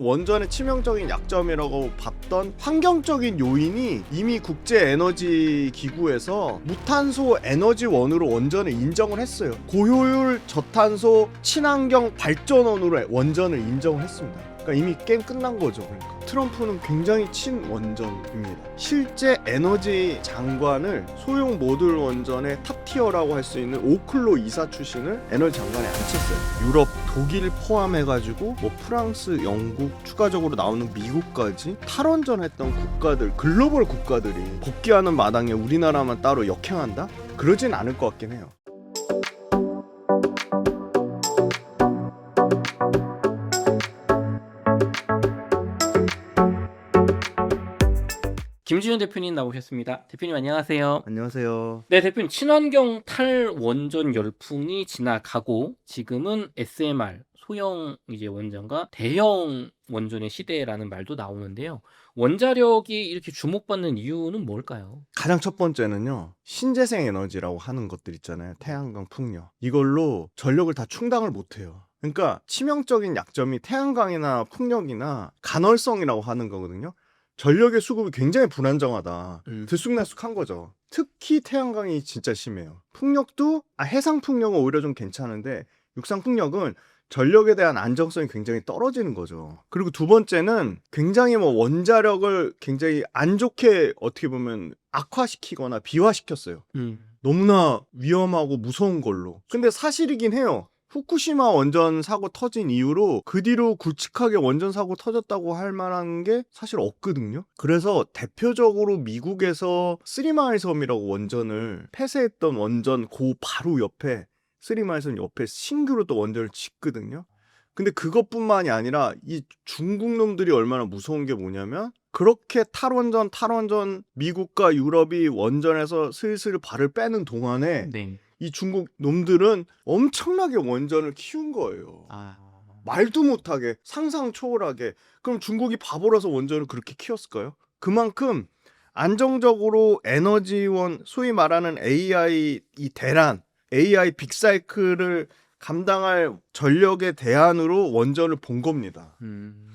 원전의 치명적인 약점이라고 봤던 환경적인 요인이 이미 국제에너지기구에서 무탄소 에너지원으로 원전을 인정을 했어요. 고효율 저탄소 친환경 발전원으로 원전을 인정을 했습니다. 그러니까 이미 게임 끝난 거죠. 그러니까 트럼프는 굉장히 친원전입니다. 실제 에너지 장관을 소형 모듈 원전의 탑티어라고 할 수 있는 오클로 이사 출신을 에너지 장관에 앉혔어요. 유럽, 독일 포함해가지고 뭐 프랑스, 영국, 추가적으로 나오는 미국까지 탈원전했던 국가들, 글로벌 국가들이 복귀하는 마당에 우리나라만 따로 역행한다? 그러진 않을 것 같긴 해요. 김지윤 대표님 나오셨습니다. 대표님 안녕하세요. 안녕하세요. 네, 대표님 친환경 탈원전 열풍이 지나가고 지금은 SMR 소형 이제 원전과 대형 원전의 시대라는 말도 나오는데요. 원자력이 이렇게 주목받는 이유는 뭘까요? 가장 첫 번째는요, 신재생 에너지라고 하는 것들 있잖아요. 태양광, 풍력. 이걸로 전력을 다 충당을 못해요. 그러니까 치명적인 약점이 태양광이나 풍력이나 간헐성이라고 하는 거거든요. 전력의 수급이 굉장히 불안정하다. 들쑥날쑥한 거죠. 특히 태양광이 진짜 심해요. 풍력도 해상 풍력은 오히려 좀 괜찮은데 육상 풍력은 전력에 대한 안정성이 굉장히 떨어지는 거죠. 그리고 두 번째는 굉장히 원자력을 굉장히 안 좋게 어떻게 보면 악화시키거나 비화시켰어요. 너무나 위험하고 무서운 걸로. 근데 사실이긴 해요. 후쿠시마 원전 사고 터진 이후로 그 뒤로 굵직하게 원전 사고 터졌다고 할 만한 게 사실 없거든요. 그래서 대표적으로 미국에서 쓰리마일 섬이라고 원전을 폐쇄했던 원전 그 바로 옆에 쓰리마일 섬 옆에 신규로 또 원전을 짓거든요. 근데 그것뿐만이 아니라 이 중국 놈들이 얼마나 무서운 게 뭐냐면 그렇게 탈원전 미국과 유럽이 원전에서 슬슬 발을 빼는 동안에 네. 이 중국 놈들은 엄청나게 원전을 키운 거예요. 말도 못하게, 상상 초월하게. 그럼 중국이 바보라서 원전을 그렇게 키웠을까요? 그만큼 안정적으로 에너지원, 소위 말하는 AI 이 대란, AI 빅사이클을 감당할 전력의 대안으로 원전을 본 겁니다.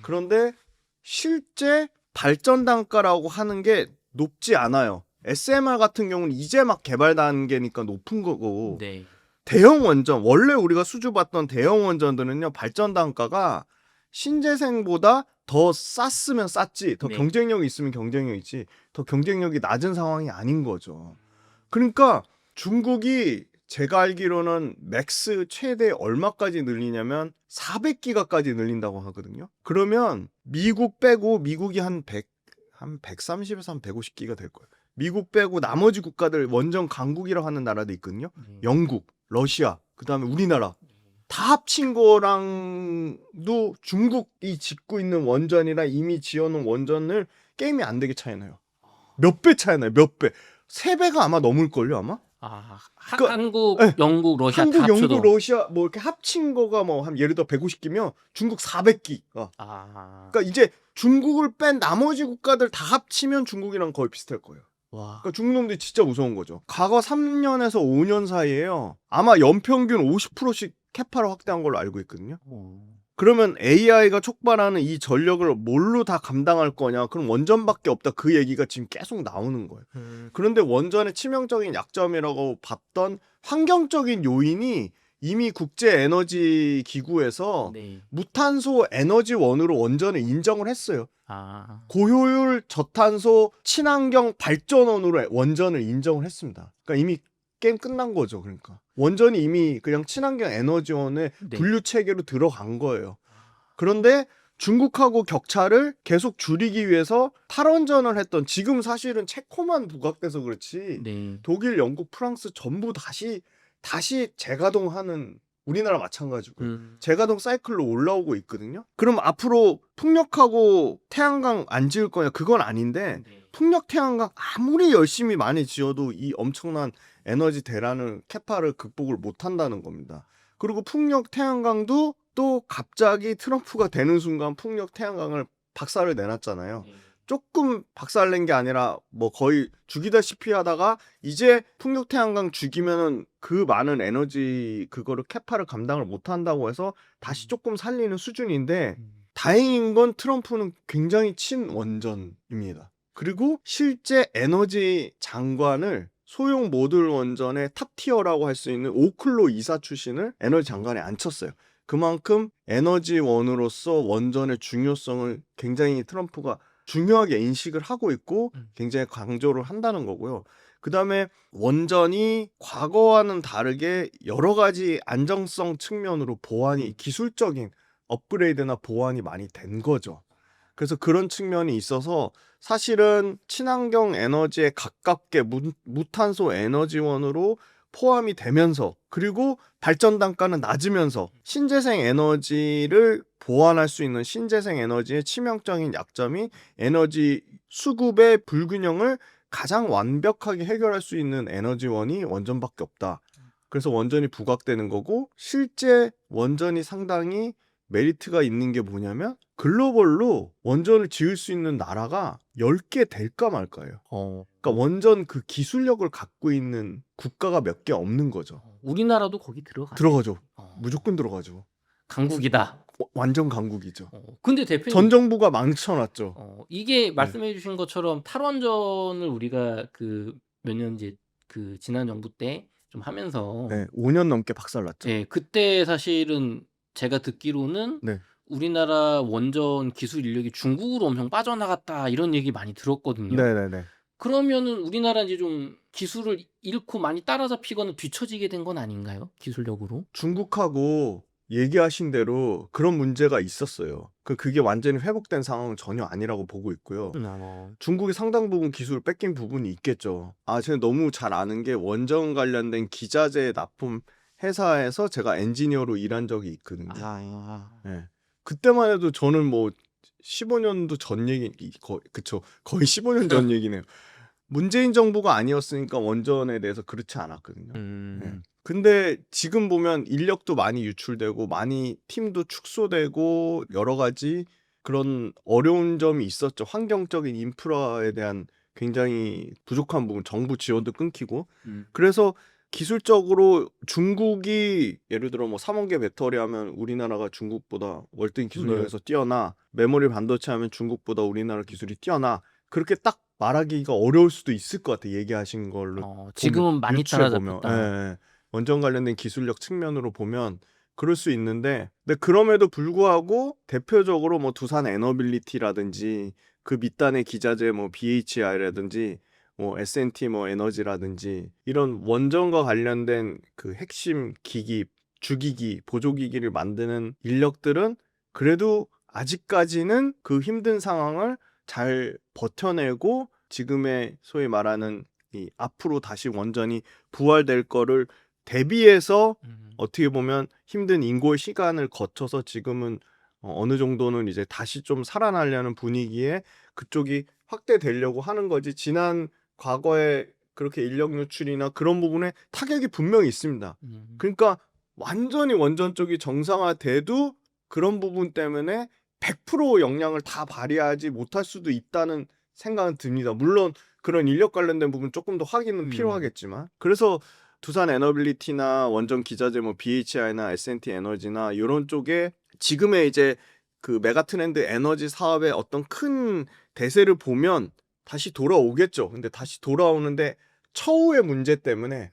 그런데 실제 발전 단가라고 하는 게 높지 않아요. SMR 같은 경우는 이제 막 개발 단계니까 높은 거고, 네. 대형 원전, 원래 우리가 수주받던 대형 원전들은요, 발전 단가가 신재생보다 더 쌌으면 쌌지, 더 네. 경쟁력이 있으면 경쟁력이 있지, 더 경쟁력이 낮은 상황이 아닌 거죠. 그러니까 중국이 제가 알기로는 맥스 최대 얼마까지 늘리냐면 400기가까지 늘린다고 하거든요. 그러면 미국 빼고, 미국이 한 130에서 한 150기가 될 거예요. 미국 빼고 나머지 국가들 원전 강국이라고 하는 나라도 있거든요. 영국, 러시아, 그 다음에 우리나라 다 합친 거랑도 중국이 짓고 있는 원전이랑 이미 지어놓은 원전을 게임이 안 되게 차이 나요. 몇 배 차이 나요. 몇 배. 3배가 아마 넘을걸요 아마? 그러니까, 한국, 네. 영국, 러시아 다 한국, 합쳐도. 영국, 러시아 뭐 이렇게 합친 거가 뭐 한 예를 들어 150기면 중국 400기가. 그러니까 이제 중국을 뺀 나머지 국가들 다 합치면 중국이랑 거의 비슷할 거예요. 와. 그러니까 중국 놈들이 진짜 무서운 거죠. 과거 3년에서 5년 사이에요. 아마 연평균 50%씩 캐파를 확대한 걸로 알고 있거든요. 그러면 AI가 촉발하는 이 전력을 뭘로 다 감당할 거냐? 그럼 원전밖에 없다. 그 얘기가 지금 계속 나오는 거예요. 그런데 원전의 치명적인 약점이라고 봤던 환경적인 요인이 이미 국제에너지기구에서 네. 무탄소 에너지원으로 원전을 인정을 했어요. 고효율 저탄소 친환경 발전원으로 원전을 인정을 했습니다. 그러니까 이미 게임 끝난 거죠. 그러니까 원전이 이미 그냥 친환경 에너지원의 네. 분류 체계로 들어간 거예요. 그런데 중국하고 격차를 계속 줄이기 위해서 탈원전을 했던, 지금 사실은 체코만 부각돼서 그렇지 네. 독일, 영국, 프랑스 전부 다시 재가동하는, 우리나라 마찬가지고 재가동 사이클로 올라오고 있거든요. 그럼 앞으로 풍력하고 태양광 안 지을 거냐? 그건 아닌데 풍력, 태양광 아무리 열심히 많이 지어도 이 엄청난 에너지 대란을 캐파를 극복을 못 한다는 겁니다. 그리고 풍력, 태양광도 또 갑자기 트럼프가 되는 순간 풍력, 태양광을 박살을 내놨잖아요. 조금 박살낸 게 아니라 뭐 거의 죽이다시피 하다가 이제 풍력, 태양광 죽이면은 그 많은 에너지 그거를 캐파를 감당을 못 한다고 해서 다시 조금 살리는 수준인데 다행인 건 트럼프는 굉장히 친원전입니다. 그리고 실제 에너지 장관을 소형 모듈 원전의 탑티어라고 할 수 있는 오클로 이사 출신을 에너지 장관에 앉혔어요. 그만큼 에너지원으로서 원전의 중요성을 굉장히 트럼프가 중요하게 인식을 하고 있고 굉장히 강조를 한다는 거고요. 그 다음에 원전이 과거와는 다르게 여러 가지 안정성 측면으로 보완이 기술적인 업그레이드나 보완이 많이 된 거죠. 그래서 그런 측면이 있어서 사실은 친환경 에너지에 가깝게 무탄소 에너지원으로 포함이 되면서 그리고 발전 단가는 낮으면서 신재생 에너지를 보완할 수 있는 신재생 에너지의 치명적인 약점이 에너지 수급의 불균형을 가장 완벽하게 해결할 수 있는 에너지원이 원전밖에 없다. 그래서 원전이 부각되는 거고 실제 원전이 상당히 메리트가 있는 게 뭐냐면 글로벌로 원전을 지을 수 있는 나라가 10개 될까 말까예요. 그러니까 원전 그 기술력을 갖고 있는 국가가 몇 개 없는 거죠. 우리나라도 거기 들어가요. 들어가죠. 무조건 들어가죠. 강국이다. 완전 강국이죠. 근데 대표님 전 정부가 망쳐놨죠. 이게 말씀해 주신 것처럼 탈원전을 우리가 그 몇 년 이제 그 지난 정부 때 좀 하면서 네, 5년 넘게 박살났죠. 예, 그때 사실은 제가 듣기로는 네. 우리나라 원전 기술 인력이 중국으로 엄청 빠져나갔다 이런 얘기 많이 들었거든요. 네네네. 그러면은 우리나라 이제 좀 기술을 잃고 많이 따라잡히거나 뒤처지게 된 건 아닌가요? 기술력으로? 중국하고 얘기하신 대로 그런 문제가 있었어요. 그게 완전히 회복된 상황은 전혀 아니라고 보고 있고요. 중국이 상당 부분 기술을 뺏긴 부분이 있겠죠. 제가 너무 잘 아는 게 원전 관련된 기자재 납품 회사에서 제가 엔지니어로 일한 적이 있거든요. 네. 그때만 해도 저는 뭐 15년도 전 얘기, 그쵸. 거의 15년 전 얘기네요. 문재인 정부가 아니었으니까 원전에 대해서 그렇지 않았거든요. 네. 근데 지금 보면 인력도 많이 유출되고 많이 팀도 축소되고 여러 가지 그런 어려운 점이 있었죠. 환경적인 인프라에 대한 굉장히 부족한 부분, 정부 지원도 끊기고. 그래서 기술적으로 중국이 예를 들어 뭐 3원계 배터리 하면 우리나라가 중국보다 월등 기술력에서 뛰어나, 메모리 반도체 하면 중국보다 우리나라 기술이 뛰어나, 그렇게 딱 말하기가 어려울 수도 있을 것 같아. 얘기하신 걸로 지금은 많이 유추해 따라잡혔다. 예. 원전 관련된 기술력 측면으로 보면 그럴 수 있는데, 근데 그럼에도 불구하고 대표적으로 뭐 두산 에너빌리티라든지 그 밑단의 기자재 뭐 BHI라든지 뭐 S&T 뭐 에너지라든지 이런 원전과 관련된 그 핵심 기기, 주기기, 보조기기를 만드는 인력들은 그래도 아직까지는 그 힘든 상황을 잘 버텨내고 지금의 소위 말하는 이 앞으로 다시 원전이 부활될 거를 대비해서 어떻게 보면 힘든 인고의 시간을 거쳐서 지금은 어느 정도는 이제 다시 좀 살아나려는 분위기에 그쪽이 확대되려고 하는 거지. 지난 과거에 그렇게 인력 유출이나 그런 부분에 타격이 분명히 있습니다. 그러니까 완전히 원전 쪽이 정상화돼도 그런 부분 때문에 100% 역량을 다 발휘하지 못할 수도 있다는 생각은 듭니다. 물론 그런 인력 관련된 부분 조금 더 확인은 필요하겠지만, 그래서 두산 에너빌리티나 원전 기자재 뭐 BHI나 S&T 에너지나 이런 쪽에 지금의 이제 그 메가 트렌드 에너지 사업의 어떤 큰 대세를 보면 다시 돌아오겠죠. 근데 다시 돌아오는데 처우의 문제 때문에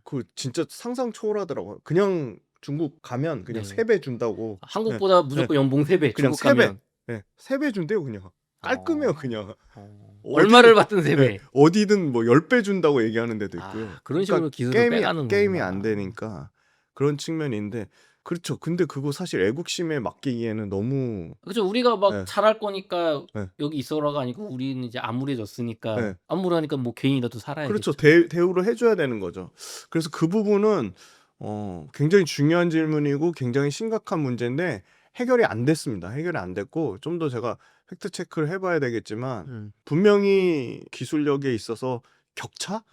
그 진짜 상상 초월하더라고요. 그냥 중국 가면 그냥 네. 3배 준다고. 한국보다 무조건 연봉 3배. 그냥 중국 가면. 3배 준대요. 그냥 깔끔해요. 그냥 얼마를 받든 3배. 어디든 뭐 10배 준다고 얘기하는 데도 있고요. 그런 식으로 기술을 빼가는 게임이 거구나. 안 되니까 그런 측면이 있는데, 그렇죠. 근데 그거 사실 애국심에 맡기기에는 너무 그렇죠. 우리가 막 네. 잘할 거니까 네. 여기 있어라가 아니고 우리는 이제 암울해졌으니까 네. 암울하니까 뭐 개인이라도 살아야겠죠. 그렇죠. 대우를 해줘야 되는 거죠. 그래서 그 부분은 굉장히 중요한 질문이고 굉장히 심각한 문제인데 해결이 안 됐습니다. 해결이 안 됐고 좀 더 제가 팩트 체크를 해봐야 되겠지만 분명히 기술력에 있어서 격차?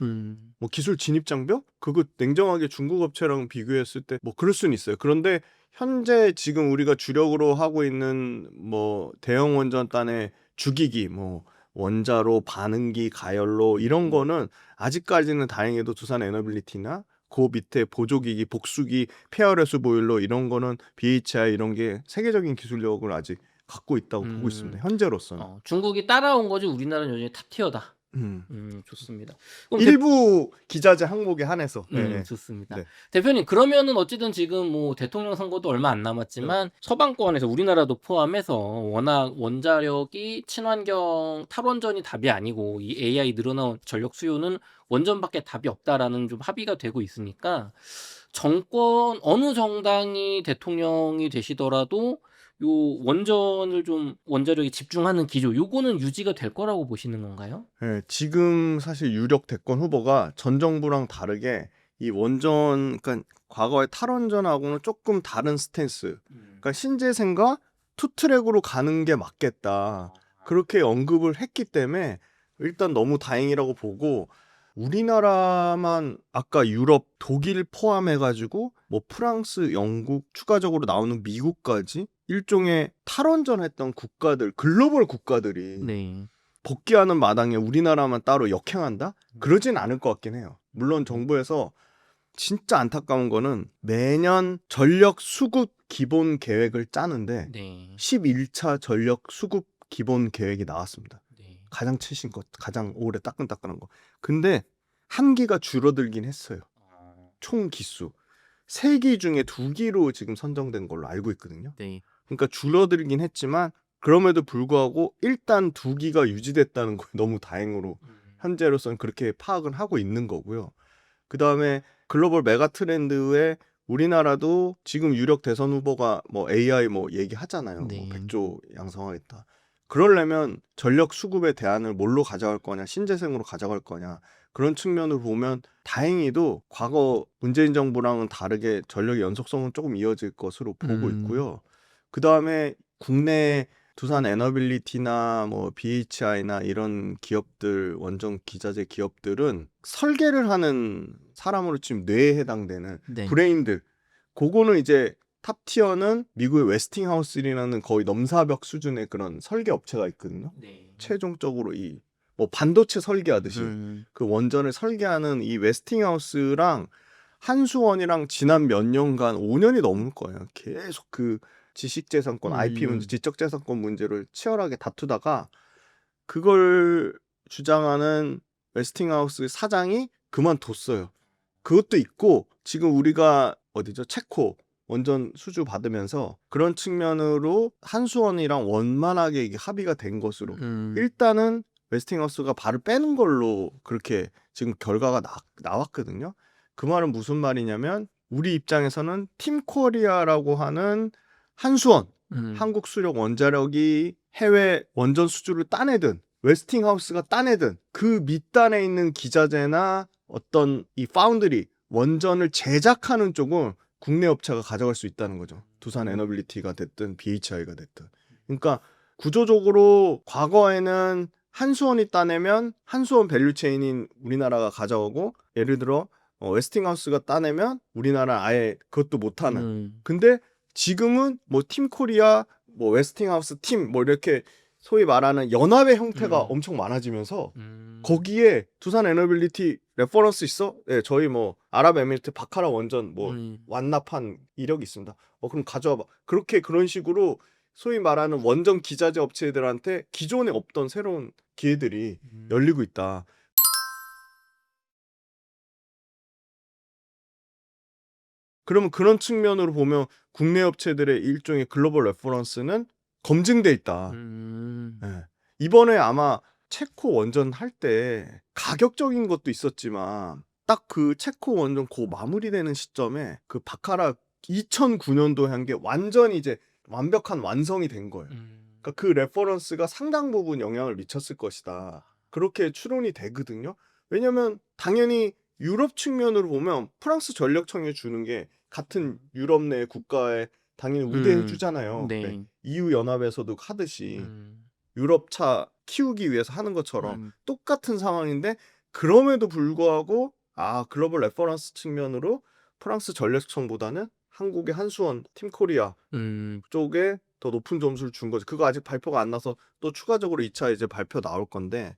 뭐 기술 진입 장벽? 그거 냉정하게 중국 업체랑 비교했을 때 뭐 그럴 수는 있어요. 그런데 현재 지금 우리가 주력으로 하고 있는 뭐 대형 원전단의 주기기, 뭐 원자로, 반응기, 가열로 이런 거는 아직까지는 다행히도 두산 에너빌리티나 그 밑에 보조기기, 복수기, 페어레스 보일러 이런 거는 BHI 이런 게 세계적인 기술력을 아직 갖고 있다고 보고 있습니다. 현재로서는. 중국이 따라온 거지 우리나라는 여전히 탑티어다. 음. 좋습니다. 그럼 일부 기자재 항목에 한해서. 좋습니다. 네. 대표님 그러면은 어쨌든 지금 뭐 대통령 선거도 얼마 안 남았지만 서방권에서 우리나라도 포함해서 워낙 원자력이 친환경 탈원전이 답이 아니고 이 AI 늘어나온 전력 수요는 원전밖에 답이 없다라는 좀 합의가 되고 있으니까 정권 어느 정당이 대통령이 되시더라도 요 원전을 좀 원자력에 집중하는 기조 요거는 유지가 될 거라고 보시는 건가요? 예, 지금 사실 유력 대권 후보가 전 정부랑 다르게 이 원전, 그러니까 과거의 탈원전하고는 조금 다른 스탠스. 그러니까 신재생과 투트랙으로 가는 게 맞겠다. 그렇게 언급을 했기 때문에 일단 너무 다행이라고 보고, 우리나라만 아까 유럽, 독일 포함해가지고 뭐 프랑스, 영국, 추가적으로 나오는 미국까지 일종의 탈원전했던 국가들, 글로벌 국가들이 네. 복귀하는 마당에 우리나라만 따로 역행한다? 그러진 않을 것 같긴 해요. 물론 정부에서 진짜 안타까운 거는 매년 전력 수급 기본 계획을 짜는데 네. 11차 전력 수급 기본 계획이 나왔습니다. 네. 가장 최신 것, 가장 오래 따끈따끈한 거. 근데 한 기가 줄어들긴 했어요. 총 기수. 3기 중에 2기로 지금 선정된 걸로 알고 있거든요. 네. 그러니까 줄어들긴 했지만 그럼에도 불구하고 일단 2기가 유지됐다는 거에 너무 다행으로 현재로서는 그렇게 파악은 하고 있는 거고요. 그 다음에 글로벌 메가 트렌드에 우리나라도 지금 유력 대선 후보가 뭐 AI 뭐 얘기하잖아요. 네. 뭐 100조 양성하겠다. 그러려면 전력 수급의 대안을 뭘로 가져갈 거냐, 신재생으로 가져갈 거냐, 그런 측면으로 보면 다행히도 과거 문재인 정부랑은 다르게 전력의 연속성은 조금 이어질 것으로 보고 있고요. 그 다음에 국내 두산 에너빌리티나 뭐 BHI나 이런 기업들, 원전 기자재 기업들은 설계를 하는 사람으로 치면 뇌에 해당되는 네. 브레인들, 그거는 이제 탑티어는 미국의 웨스팅하우스라는 거의 넘사벽 수준의 그런 설계 업체가 있거든요. 네. 최종적으로 이 뭐 반도체 설계하듯이 그 원전을 설계하는 이 웨스팅하우스랑 한수원이랑 지난 몇 년간 5년이 넘을 거예요. 계속 그 지식재산권, IP 문제, 지적재산권 문제를 치열하게 다투다가 그걸 주장하는 웨스팅하우스 사장이 그만뒀어요. 그것도 있고 지금 우리가 어디죠? 체코 원전 수주 받으면서 그런 측면으로 한수원이랑 원만하게 이게 합의가 된 것으로 일단은 웨스팅하우스가 발을 빼는 걸로 그렇게 지금 결과가 나왔거든요. 그 말은 무슨 말이냐면 우리 입장에서는 팀코리아라고 하는 한수원, 한국 수력 원자력이 해외 원전 수주를 따내든 웨스팅하우스가 따내든 그 밑단에 있는 기자재나 어떤 이 파운드리 원전을 제작하는 쪽은 국내 업체가 가져갈 수 있다는 거죠. 두산 에너빌리티가 됐든 BHI가 됐든. 그러니까 구조적으로 과거에는 한수원이 따내면 한수원 밸류체인인 우리나라가 가져오고, 예를 들어 웨스팅하우스가 따내면 우리나라 아예 그것도 못하는. 근데 지금은 뭐 팀코리아, 뭐 웨스팅하우스 팀, 뭐 이렇게 소위 말하는 연합의 형태가 엄청 많아지면서 거기에 두산 에너빌리티 레퍼런스 있어? 네, 저희 뭐 아랍에미리트 바카라 원전 뭐 완납한 이력이 있습니다. 그럼 가져와봐. 그렇게 그런 식으로 소위 말하는 원전 기자재 업체들한테 기존에 없던 새로운 기회들이 열리고 있다. 그러면 그런 측면으로 보면 국내 업체들의 일종의 글로벌 레퍼런스는 검증돼 있다. 네. 이번에 아마 체코 원전 할 때 가격적인 것도 있었지만 딱 그 체코 원전 고 마무리되는 시점에 그 바카라 2009년도에 한 게 완전히 이제 완벽한 완성이 된 거예요. 그러니까 그 레퍼런스가 상당 부분 영향을 미쳤을 것이다. 그렇게 추론이 되거든요. 왜냐면 당연히 유럽 측면으로 보면 프랑스 전력청이 주는 게 같은 유럽 내 국가에 당연히 우대해 주잖아요. 네. EU 연합에서도 하듯이 유럽 차 키우기 위해서 하는 것처럼 똑같은 상황인데, 그럼에도 불구하고 글로벌 레퍼런스 측면으로 프랑스 전력청보다는 한국의 한수원, 팀코리아 쪽에 더 높은 점수를 준 거죠. 그거 아직 발표가 안 나서 또 추가적으로 2차 이제 발표 나올 건데,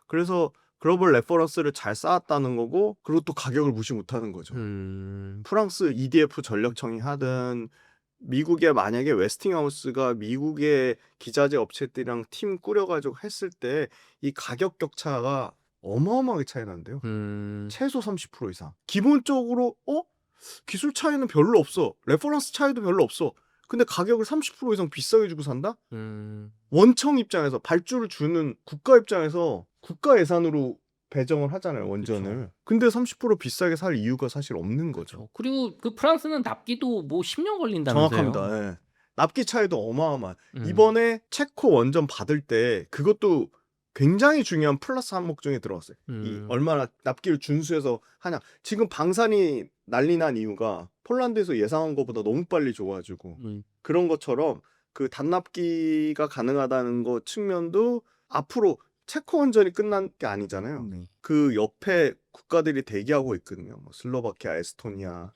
그래서 글로벌 레퍼런스를 잘 쌓았다는 거고, 그리고 또 가격을 무시 못하는 거죠. 프랑스 EDF 전력청이 하든 미국에 만약에 웨스팅하우스가 미국의 기자재 업체들이랑 팀 꾸려가지고 했을 때 이 가격 격차가 어마어마하게 차이 난대요. 최소 30% 이상. 기본적으로 기술 차이는 별로 없어. 레퍼런스 차이도 별로 없어. 근데 가격을 30% 이상 비싸게 주고 산다? 원청 입장에서 발주를 주는 국가 입장에서 국가 예산으로 배정을 하잖아요, 원전을. 그쵸. 근데 30% 비싸게 살 이유가 사실 없는 거죠. 그리고 그 프랑스는 납기도 뭐 10년 걸린다면서요. 정확합니다. 예. 납기 차이도 어마어마한. 음. 이번에 체코 원전 받을 때 그것도 굉장히 중요한 플러스 항목 중에 들어갔어요. 이 얼마나 납기를 준수해서 하냐. 지금 방산이 난리 난 이유가 폴란드에서 예상한 것보다 너무 빨리 줘가지고 그런 것처럼 그 단납기가 가능하다는 것 측면도 앞으로 체코 원전이 끝난 게 아니잖아요. 그 옆에 국가들이 대기하고 있거든요. 뭐 슬로바키아, 에스토니아,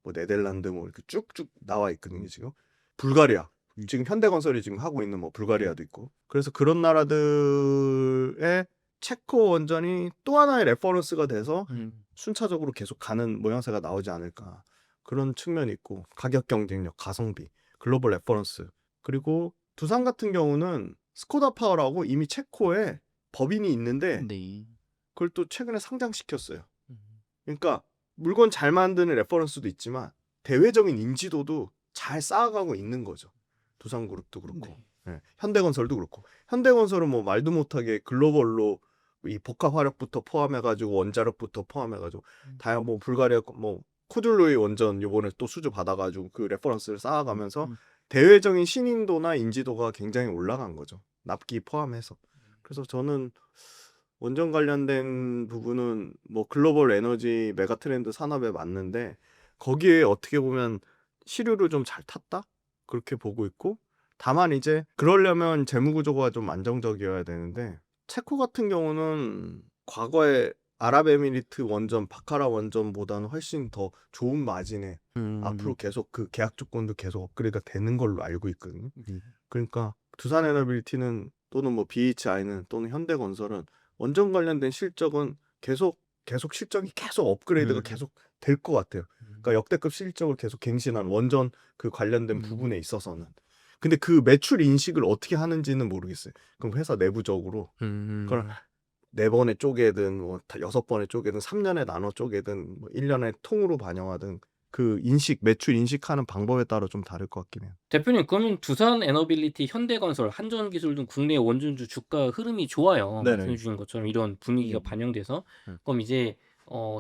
뭐 네덜란드 뭐 이렇게 쭉쭉 나와 있거든요, 지금. 불가리아. 지금 현대건설이 지금 하고 있는 뭐 불가리아도 있고. 그래서 그런 나라들의 체코 원전이 또 하나의 레퍼런스가 돼서 순차적으로 계속 가는 모양새가 나오지 않을까. 그런 측면이 있고, 가격 경쟁력, 가성비, 글로벌 레퍼런스. 그리고 두산 같은 경우는 스코다 파워라고 이미 체코에 법인이 있는데 네. 그걸 또 최근에 상장시켰어요. 그러니까 물건 잘 만드는 레퍼런스도 있지만 대외적인 인지도도 잘 쌓아가고 있는 거죠. 두산그룹도 그렇고, 네. 예, 현대건설도 그렇고. 현대건설은 뭐 말도 못하게 글로벌로 이 복합 화력부터 포함해가지고 원자력부터 포함해가지고 다양 뭐 불가리아 뭐 코들로이 원전 요번에 또 수주 받아가지고 그 레퍼런스를 쌓아가면서 대외적인 신인도나 인지도가 굉장히 올라간 거죠. 납기 포함해서. 그래서 저는 원전 관련된 부분은 뭐 글로벌 에너지 메가 트렌드 산업에 맞는데 거기에 어떻게 보면 시류를 좀 잘 탔다? 그렇게 보고 있고, 다만 이제 그러려면 재무 구조가 좀 안정적이어야 되는데 체코 같은 경우는 과거에 아랍에미리트 원전, 바카라 원전보다는 훨씬 더 좋은 마진에 앞으로 계속 그 계약 조건도 계속 업그레이드가 되는 걸로 알고 있거든요. 그러니까 두산 에너빌리티는 또는 뭐 BHI는 또는 현대건설은 원전 관련된 실적은 계속 실적이 계속 업그레이드가 계속 될 것 같아요. 그러니까 역대급 실적을 계속 갱신한 원전 그 관련된 부분에 있어서는. 근데 그 매출 인식을 어떻게 하는지는 모르겠어요. 그럼 회사 내부적으로 그걸 4번에 쪼개든 뭐 6번에 쪼개든 3년에 나눠 쪼개든 뭐 1년에 통으로 반영하든 그 인식, 매출 인식하는 방법에 따라 좀 다를 것 같긴 해요. 대표님, 그러면 두산 에너빌리티, 현대건설, 한전기술 등 국내 원전주 주가 흐름이 좋아요. 네네. 말씀해 주신 것처럼 이런 분위기가 반영돼서. 그럼 이제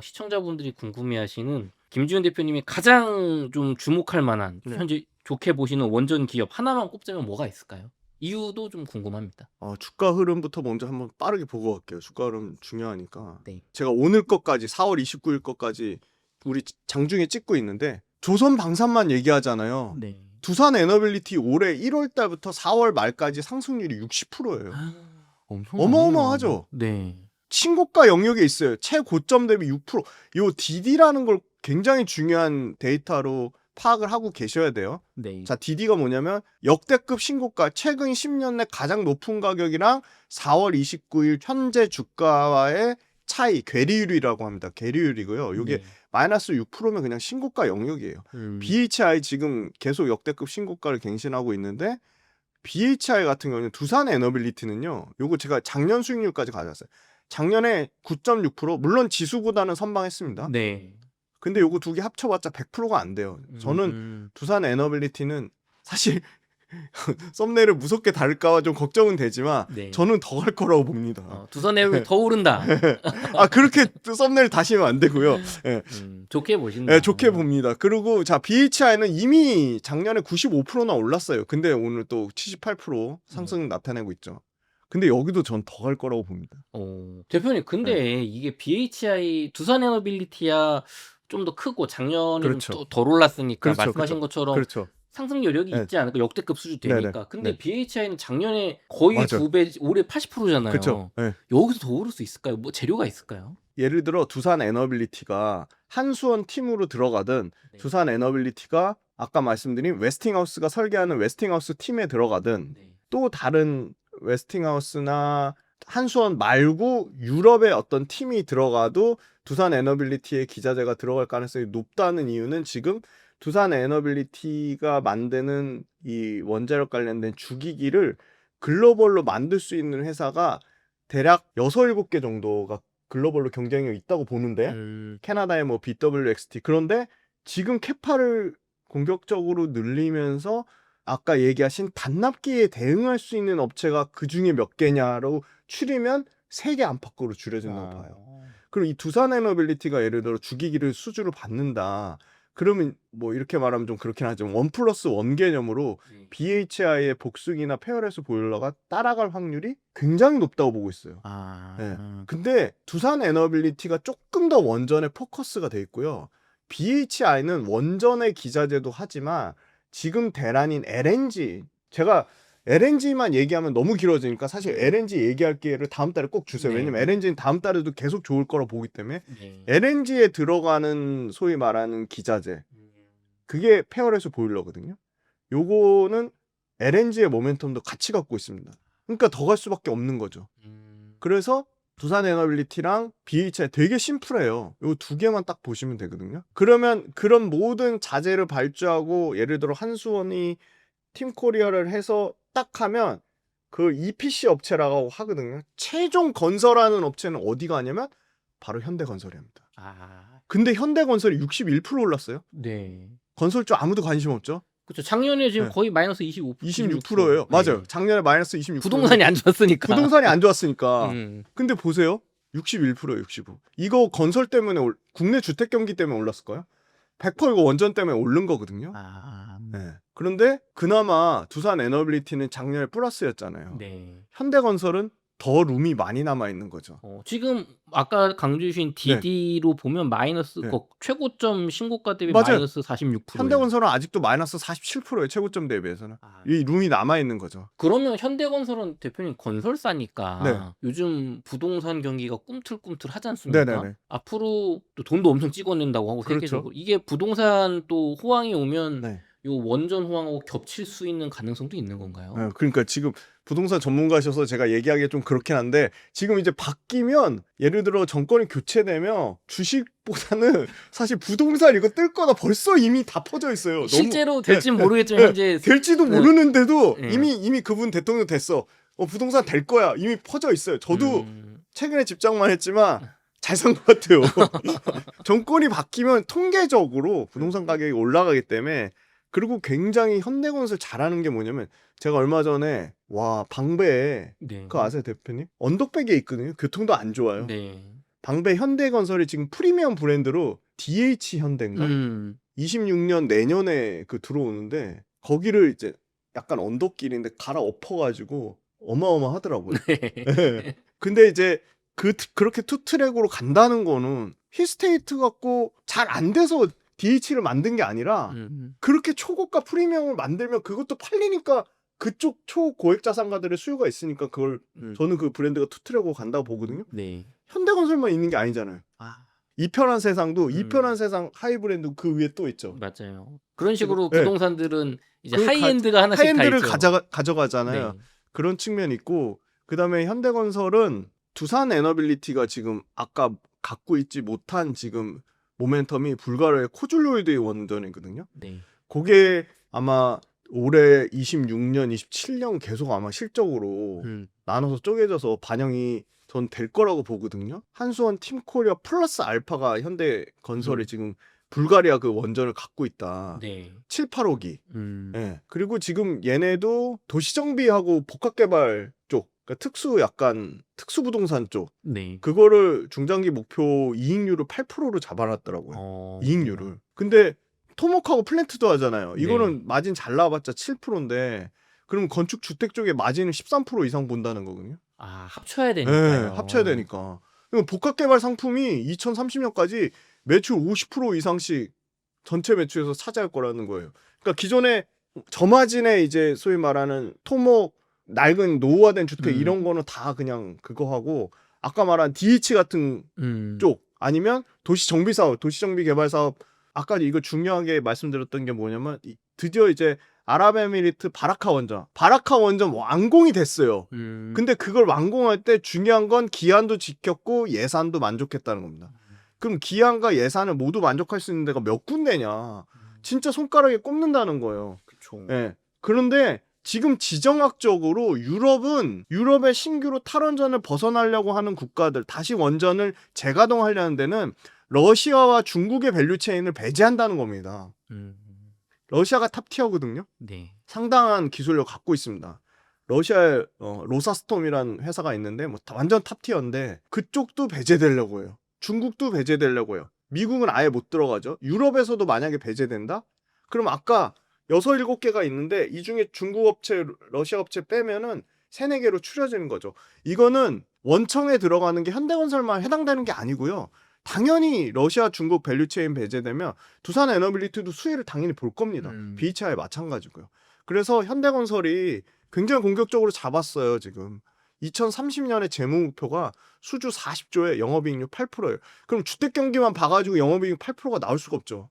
시청자분들이 궁금해하시는 김지훈 대표님이 가장 좀 주목할 만한, 네. 현재 좋게 보시는 원전 기업 하나만 꼽자면 뭐가 있을까요? 이유도 좀 궁금합니다. 주가 흐름부터 먼저 한번 빠르게 보고 갈게요. 주가 흐름 중요하니까. 네. 제가 오늘 것까지 4월 29일 것까지 우리 장중에 찍고 있는데 조선 방산만 얘기하잖아요. 네. 두산 에너빌리티 올해 1월 달부터 4월 말까지 상승률이 60%예요. 엄청 어마어마하죠. 네. 신고가 영역에 있어요. 최고점 대비 6%. 요 DD라는 걸 굉장히 중요한 데이터로 파악을 하고 계셔야 돼요. 네. 자, DD가 뭐냐면 역대급 신고가, 최근 10년 내 가장 높은 가격이랑 4월 29일 현재 주가와의 차이, 괴리율이라고 합니다. 괴리율이고요. 요게 네. 마이너스 6%면 그냥 신고가 영역이에요. BHI 지금 계속 역대급 신고가를 갱신하고 있는데, BHI 같은 경우는 두산 에너빌리티는요. 요거 제가 작년 수익률까지 가져왔어요. 작년에 9.6%, 물론 지수보다는 선방했습니다. 네. 근데 요거 두 개 합쳐봤자 100%가 안 돼요. 저는 두산 에너빌리티는 사실 썸네일을 무섭게 달까봐 좀 걱정은 되지만 네. 저는 더 갈 거라고 봅니다. 두산 에너빌리티 더 오른다. 그렇게 또 썸네일 다시면 안 되고요. 예. 좋게 보신다. 네, 좋게 봅니다. 그리고 자, BHI는 이미 작년에 95%나 올랐어요. 근데 오늘 또 78% 상승 나타내고 있죠. 근데 여기도 전 더 갈 거라고 봅니다. 대표님, 근데 이게 BHI, 두산 에너빌리티야 좀 더 크고 작년에 그렇죠. 좀 덜 올랐으니까 그렇죠, 말씀하신 그렇죠. 것처럼 그렇죠. 상승 여력이 네. 있지 않을까, 역대급 수준 되니까. 네네. 근데 네. BHI는 작년에 거의 맞아요. 2배, 올해 80%잖아요. 그렇죠. 네. 여기서 더 오를 수 있을까요? 뭐 재료가 있을까요? 예를 들어 두산 에너빌리티가 한수원 팀으로 들어가든, 네. 두산 에너빌리티가 아까 말씀드린 웨스팅하우스가 설계하는 웨스팅하우스 팀에 들어가든, 네. 또 다른 웨스팅하우스나 한수원 말고 유럽의 어떤 팀이 들어가도 두산 에너빌리티의 기자재가 들어갈 가능성이 높다는 이유는 지금 두산 에너빌리티가 만드는 이 원자력 관련된 주기기를 글로벌로 만들 수 있는 회사가 대략 6, 7개 정도가 글로벌로 경쟁력이 있다고 보는데 캐나다의 뭐 BWXT 그런데 지금 캐파를 공격적으로 늘리면서 아까 얘기하신 반납기에 대응할 수 있는 업체가 그 중에 몇 개냐로 추리면 3개 안팎으로 줄여진다고 봐요. 그리고 이 두산 에너빌리티가 예를 들어 주기기를 수주로 받는다. 그러면 뭐 이렇게 말하면 좀 그렇긴 하지만 1+1 개념으로 BHI의 복숭이나 페어레스 보일러가 따라갈 확률이 굉장히 높다고 보고 있어요. 네. 근데 두산 에너빌리티가 조금 더 원전에 포커스가 돼 있고요. BHI는 원전의 기자재도 하지만 지금 대란인 LNG 제가 LNG만 얘기하면 너무 길어지니까 사실 LNG 얘기할 기회를 다음 달에 꼭 주세요. 네. 왜냐면 LNG는 다음 달에도 계속 좋을 거라 보기 때문에 네. LNG에 들어가는 소위 말하는 기자재 그게 페어레스 보일러거든요. 요거는 LNG의 모멘텀도 같이 갖고 있습니다. 그러니까 더 갈 수밖에 없는 거죠. 그래서 두산 에너빌리티랑 BHI 되게 심플해요. 요 2개만 딱 보시면 되거든요. 그러면 그런 모든 자재를 발주하고 예를 들어 한수원이 팀코리아를 해서 딱 하면 그 EPC 업체라고 하거든요. 최종 건설하는 업체는 어디가 하냐면 바로 현대건설입니다. 근데 현대건설이 61% 올랐어요. 네. 건설 쪽 아무도 관심 없죠. 그렇죠. 작년에 지금 네. 거의 마이너스 26%예요. 맞아요. 작년에 마이너스 26%. 부동산이 안 좋았으니까. 부동산이 안 좋았으니까. 음. 근데 보세요. 61%예요, 65. 이거 건설 때문에 국내 주택 경기 때문에 올랐을 거예요. 100% 이거 원전 때문에 오른 거거든요. 네. 그런데 그나마 두산 에너빌리티는 작년에 플러스였잖아요. 네. 현대건설은 더 룸이 많이 남아 있는 거죠. 지금 아까 강조해 주신 DD로 보면 마이너스 네. 최고점 신고가 대비 맞아요. 마이너스 46%예요. 현대건설은 아직도 마이너스 47%예요. 최고점 대비해서는. 이 룸이 남아 있는 거죠. 그러면 현대건설은 대표님 건설사니까 네. 요즘 부동산 경기가 꿈틀꿈틀 하지 않습니까? 네네네. 앞으로 또 돈도 엄청 찍어낸다고 하고 그렇죠. 세계적으로 이게 부동산 또 호황이 오면 네. 요 원전 호황하고 겹칠 수 있는 가능성도 있는 건가요? 네, 그러니까 지금 부동산 전문가셔서 제가 얘기하기 좀 그렇긴 한데 지금 이제 바뀌면 예를 들어 정권이 교체되면 주식보다는 사실 부동산 이거 뜰 거다 벌써 이미 다 퍼져 있어요. 실제로 될진 모르겠지만 네, 현재 될지도 모르는데도 네. 이미 그분 대통령 됐어. 부동산 될 거야. 이미 퍼져 있어요. 저도 최근에 집장만 했지만 잘 산 것 같아요. 정권이 바뀌면 통계적으로 부동산 가격이 올라가기 때문에 그리고 굉장히 현대건설 잘하는 게 뭐냐면 제가 얼마 전에 방배에 네. 그거 아세요 대표님? 언덕배기에 있거든요. 교통도 안 좋아요. 네. 방배 현대건설이 지금 프리미엄 브랜드로 DH 현대인가? 26년 내년에 그 들어오는데 거기를 이제 약간 언덕길인데 갈아 엎어가지고 어마어마하더라고요. 네. 근데 이제 그렇게 투트랙으로 간다는 거는 힐스테이트 갖고 잘 안 돼서 DH를 만든 게 아니라 그렇게 초고가 프리미엄을 만들면 그것도 팔리니까 그쪽 초고액 자산가들의 수요가 있으니까 그걸 저는 그 브랜드가 투트랙으로 간다고 보거든요. 네. 현대건설만 있는 게 아니잖아요. 이 편한 세상도 이 편한 세상 하이 브랜드 그 위에 또 있죠. 맞아요. 그런 식으로 네. 부동산들은 이제 그 하이엔드가 하나씩 다 하이엔드를 있죠. 가져가잖아요. 네. 그런 측면이 있고 그다음에 현대건설은 두산 에너빌리티가 지금 아까 갖고 있지 못한 지금 모멘텀이 불가리아의 코줄로이드의 원전이거든요. 네. 그게 아마 올해 26년, 27년 계속 아마 실적으로 나눠서 쪼개져서 반영이 전 될 거라고 보거든요. 한수원 팀코리아 플러스 알파가 현대건설이 지금 불가리아 그 원전을 갖고 있다. 네. 7, 8호기. 예. 그리고 지금 얘네도 도시정비하고 복합개발 쪽, 그러니까 특수 부동산 쪽, 네. 그거를 중장기 목표 이익률을 8%로 잡아놨더라고요. 이익률을. 근데 토목하고 플랜트도 하잖아요. 이거는 마진 잘 나와봤자 7%인데 그럼 건축 주택 쪽에 마진을 13% 이상 본다는 거거든요. 합쳐야 되니까요. 네, 합쳐야 되니까. 복합개발 상품이 2030년까지 매출 50% 이상씩 전체 매출에서 차지할 거라는 거예요. 그러니까 기존에 저마진에 이제 소위 말하는 토목 낡은 노후화된 주택 이런 거는 다 그냥 그거 하고 아까 말한 DH 같은 쪽 아니면 도시 정비 사업, 도시 정비 개발 사업 아까 이거 중요하게 말씀드렸던 게 뭐냐면 드디어 이제 아랍에미리트 바라카 원전 완공이 됐어요. 근데 그걸 완공할 때 중요한 건 기한도 지켰고 예산도 만족했다는 겁니다. 그럼 기한과 예산을 모두 만족할 수 있는 데가 몇 군데냐? 진짜 손가락에 꼽는다는 거예요. 그쵸. 예. 그런데 지금 지정학적으로 유럽의 신규로 탈원전을 벗어나려고 하는 국가들, 다시 원전을 재가동하려는 데는 러시아와 중국의 밸류체인을 배제한다는 겁니다. 러시아가 탑티어거든요. 네. 상당한 기술력 갖고 있습니다. 러시아의 로사스톰이라는 회사가 있는데 뭐 완전 탑티어인데 그쪽도 배제되려고 해요. 중국도 배제되려고 해요. 미국은 아예 못 들어가죠. 유럽에서도 만약에 배제된다? 그럼 아까 6, 7개가 있는데 이 중에 중국 업체, 러시아 업체 빼면은 3, 4개로 추려지는 거죠. 이거는 원청에 들어가는 게 현대건설만 해당되는 게 아니고요. 당연히 러시아, 중국 밸류체인 배제되면 두산 에너빌리티도 수혜를 당연히 볼 겁니다. BHI 마찬가지고요. 그래서 현대건설이 굉장히 공격적으로 잡았어요, 지금. 2030년에 재무 목표가 수주 40조에 영업이익률 8%예요. 그럼 주택 경기만 봐가지고 영업이익 8%가 나올 수가 없죠.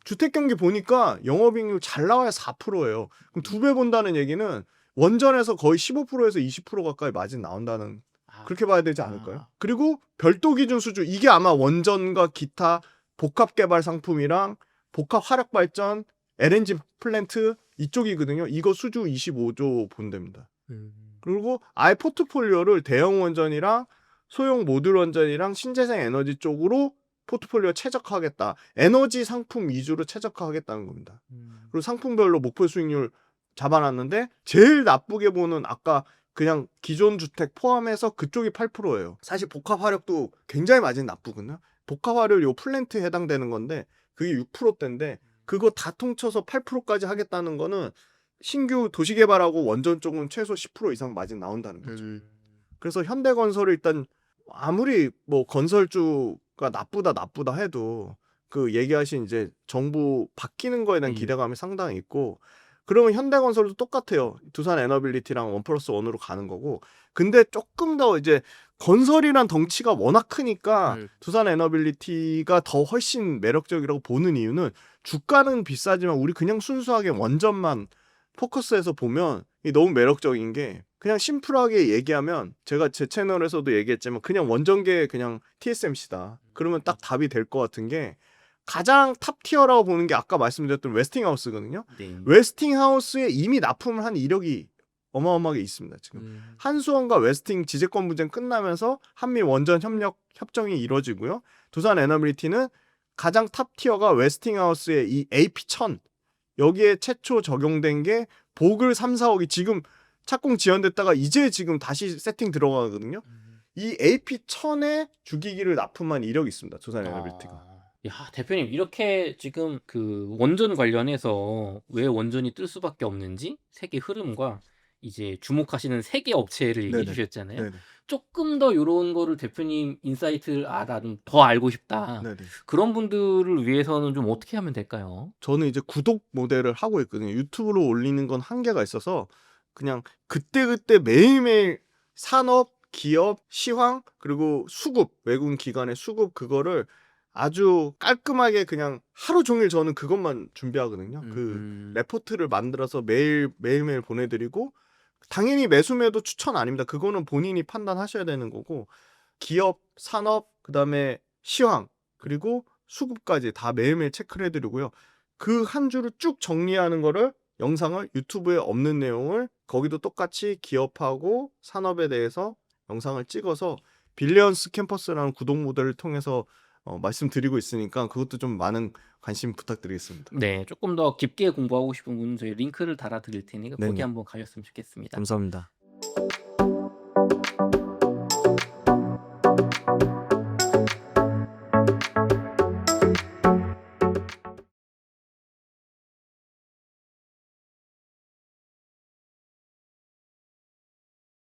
주택 경기 보니까 영업이익률 잘 나와야 4%예요. 그럼 2배 본다는 얘기는 원전에서 거의 15%에서 20% 가까이 마진 나온다는, 그렇게 봐야 되지 않을까요? 그리고 별도 기준 수주, 이게 아마 원전과 기타 복합 개발 상품이랑 복합 화력 발전, LNG 플랜트 이쪽이거든요. 이거 수주 25조 본답니다. 그리고 아예 포트폴리오를 대형 원전이랑 소형 모듈 원전이랑 신재생 에너지 쪽으로 포트폴리오 최적화하겠다. 에너지 상품 위주로 최적화하겠다는 겁니다. 그리고 상품별로 목표 수익률 잡아놨는데 제일 나쁘게 보는 아까 그냥 기존 주택 포함해서 그쪽이 8%예요. 사실 복합 화력도 굉장히 마진 나쁘거든요. 복합 화력 요 플랜트에 해당되는 건데 그게 6%대인데 그거 다 통쳐서 8%까지 하겠다는 거는 신규 도시 개발하고 원전 쪽은 최소 10% 이상 마진 나온다는 거죠. 그래서 현대건설이 일단 아무리 뭐 건설주가 나쁘다 해도 그 얘기하신 이제 정부 바뀌는 거에 대한 기대감이 상당히 있고, 그러면 현대건설도 똑같아요. 두산 에너빌리티랑 1+1으로 가는 거고. 근데 조금 더 이제 건설이란 덩치가 워낙 크니까 두산 에너빌리티가 더 훨씬 매력적이라고 보는 이유는 주가는 비싸지만 우리 그냥 순수하게 원전만 포커스해서 보면 너무 매력적인 게, 그냥 심플하게 얘기하면 제가 제 채널에서도 얘기했지만 그냥 원전계 그냥 TSMC다. 그러면 딱 답이 될 것 같은 게, 가장 탑티어라고 보는 게 아까 말씀드렸던 웨스팅하우스거든요. 네. 웨스팅하우스에 이미 납품을 한 이력이 어마어마하게 있습니다. 지금 한수원과 웨스팅 지재권 분쟁 끝나면서 한미 원전 협정이 이루어지고요. 두산 에너빌리티는 가장 탑티어가 웨스팅하우스의 이 AP1000, 여기에 최초 적용된 게 보글 3, 4억이 지금 착공 지연됐다가 이제 지금 다시 세팅 들어가거든요. 이 AP1000에 주기기를 납품한 이력이 있습니다. 두산 에너빌리티가. 야, 대표님, 이렇게 지금 그 원전 관련해서 왜 원전이 뜰 수밖에 없는지 세계 흐름과 이제 주목하시는 세계 업체를 얘기해 네네. 주셨잖아요. 네네. 조금 더 이런 거를 대표님 인사이트를 나 좀 더 알고 싶다. 네네. 그런 분들을 위해서는 좀 어떻게 하면 될까요? 저는 이제 구독 모델을 하고 있거든요. 유튜브로 올리는 건 한계가 있어서 그냥 그때그때 매일매일 산업, 기업, 시황, 그리고 수급, 외국인 기관의 수급, 그거를 아주 깔끔하게 그냥 하루 종일 저는 그것만 준비하거든요. 그 레포트를 만들어서 매일매일 보내드리고, 당연히 매수매도 추천 아닙니다. 그거는 본인이 판단하셔야 되는 거고, 기업, 산업, 그다음에 시황, 그리고 수급까지 다 매일매일 체크를 해드리고요. 그 한 주를 쭉 정리하는 거를, 영상을, 유튜브에 없는 내용을 거기도 똑같이 기업하고 산업에 대해서 영상을 찍어서 빌리언스 캠퍼스라는 구독 모델을 통해서 말씀드리고 있으니까 그것도 좀 많은 관심 부탁드리겠습니다. 네, 조금 더 깊게 공부하고 싶은 분은 저희 링크를 달아드릴 테니까 거기 네네. 한번 가셨으면 좋겠습니다. 감사합니다.